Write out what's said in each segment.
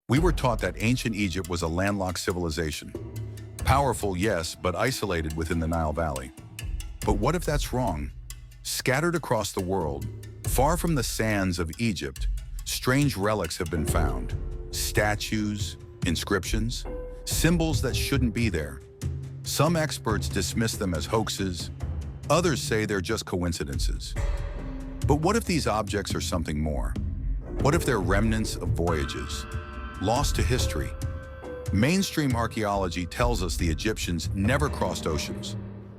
We were taught that ancient Egypt was a landlocked civilization. Powerful, yes, but isolated within the Nile Valley. But what if that's wrong? Scattered across the world, far from the sands of Egypt, strange relics have been found. Statues, inscriptions, symbols that shouldn't be there. Some experts dismiss them as hoaxes. Others say they're just coincidences. But what if these objects are something more? What if they're remnants of voyages, lost to history? Mainstream archaeology tells us the Egyptians never crossed oceans.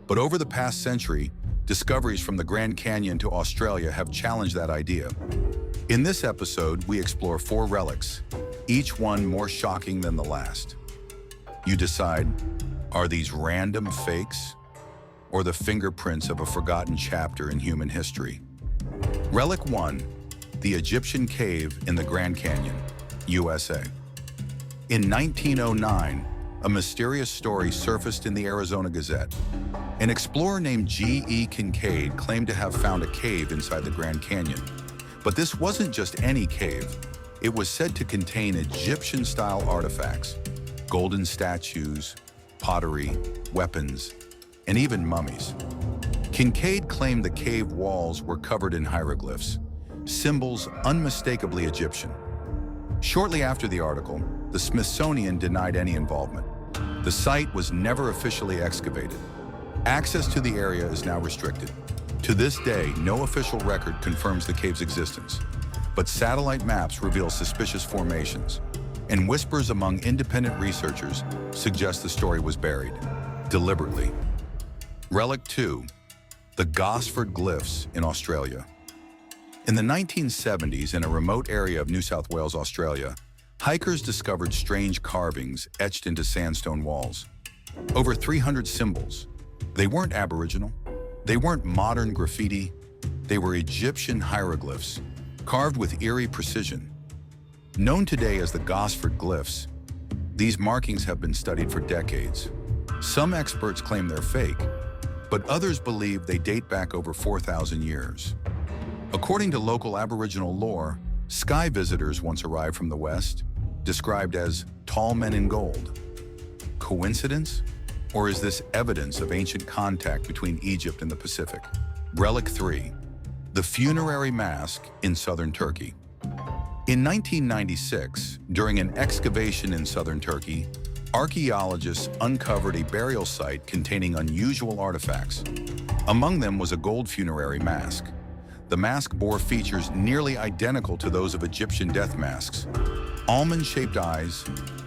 But over the past century, discoveries from the Grand Canyon to Australia have challenged that idea. In this episode, we explore 4 relics, each one more shocking than the last. You decide, are these random fakes or the fingerprints of a forgotten chapter in human history? Relic 1, the Egyptian cave in the Grand Canyon, USA. In 1909, a mysterious story surfaced in the Arizona Gazette. An explorer named G.E. Kincaid claimed to have found a cave inside the Grand Canyon. But this wasn't just any cave. It was said to contain Egyptian-style artifacts, golden statues, pottery, weapons, and even mummies. Kincaid claimed the cave walls were covered in hieroglyphs, symbols unmistakably Egyptian. Shortly after the article, the Smithsonian denied any involvement. The site was never officially excavated. Access to the area is now restricted. To this day, no official record confirms the cave's existence, but satellite maps reveal suspicious formations, and whispers among independent researchers suggest the story was buried, deliberately. Relic 2, the Gosford Glyphs in Australia. In the 1970s, in a remote area of New South Wales, Australia, hikers discovered strange carvings etched into sandstone walls. Over 300 symbols. They weren't Aboriginal. They weren't modern graffiti. They were Egyptian hieroglyphs, carved with eerie precision. Known today as the Gosford Glyphs, these markings have been studied for decades. Some experts claim they're fake, but others believe they date back over 4,000 years. According to local Aboriginal lore, sky visitors once arrived from the west, described as tall men in gold. Coincidence? Or is this evidence of ancient contact between Egypt and the Pacific? Relic 3, the funerary mask in southern Turkey. In 1996, during an excavation in southern Turkey, archaeologists uncovered a burial site containing unusual artifacts. Among them was a gold funerary mask. The mask bore features nearly identical to those of Egyptian death masks: almond-shaped eyes,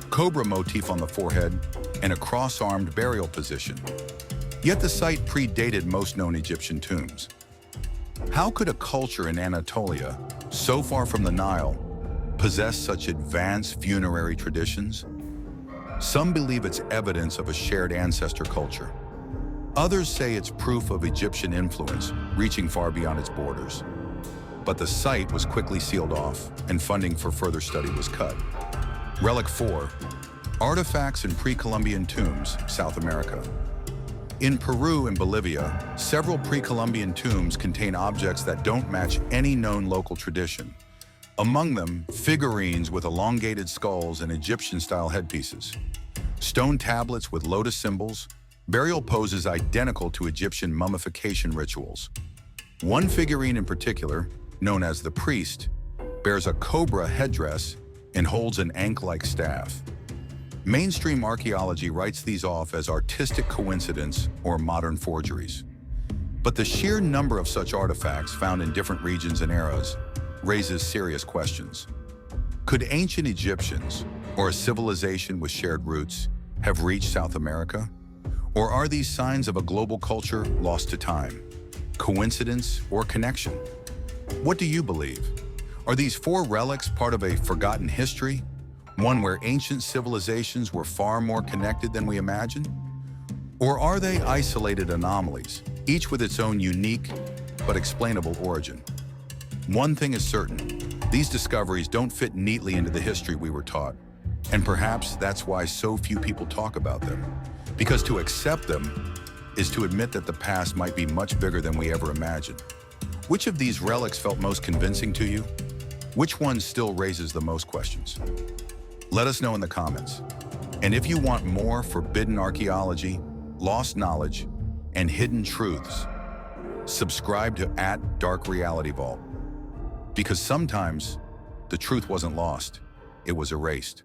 cobra motif on the forehead, and a cross-armed burial position. Yet the site predated most known Egyptian tombs. How could a culture in Anatolia, so far from the Nile, possess such advanced funerary traditions? Some believe it's evidence of a shared ancestor culture. Others say it's proof of Egyptian influence reaching far beyond its borders. But the site was quickly sealed off, and funding for further study was cut. Relic 4, artifacts in pre-Columbian tombs, South America. In Peru and Bolivia, several pre-Columbian tombs contain objects that don't match any known local tradition. Among them, figurines with elongated skulls and Egyptian-style headpieces, stone tablets with lotus symbols, burial poses identical to Egyptian mummification rituals. One figurine in particular, known as the priest, bears a cobra headdress and holds an ankh-like staff. Mainstream archaeology writes these off as artistic coincidence or modern forgeries. But the sheer number of such artifacts found in different regions and eras raises serious questions. Could ancient Egyptians, or a civilization with shared roots, have reached South America? Or are these signs of a global culture lost to time? Coincidence or connection? What do you believe? Are these 4 relics part of a forgotten history? One where ancient civilizations were far more connected than we imagined? Or are they isolated anomalies, each with its own unique but explainable origin? One thing is certain, these discoveries don't fit neatly into the history we were taught. And perhaps that's why so few people talk about them. Because to accept them is to admit that the past might be much bigger than we ever imagined. Which of these relics felt most convincing to you? Which one still raises the most questions? Let us know in the comments. And if you want more forbidden archaeology, lost knowledge, and hidden truths, subscribe to @DarkRealityVault. Because sometimes the truth wasn't lost, it was erased.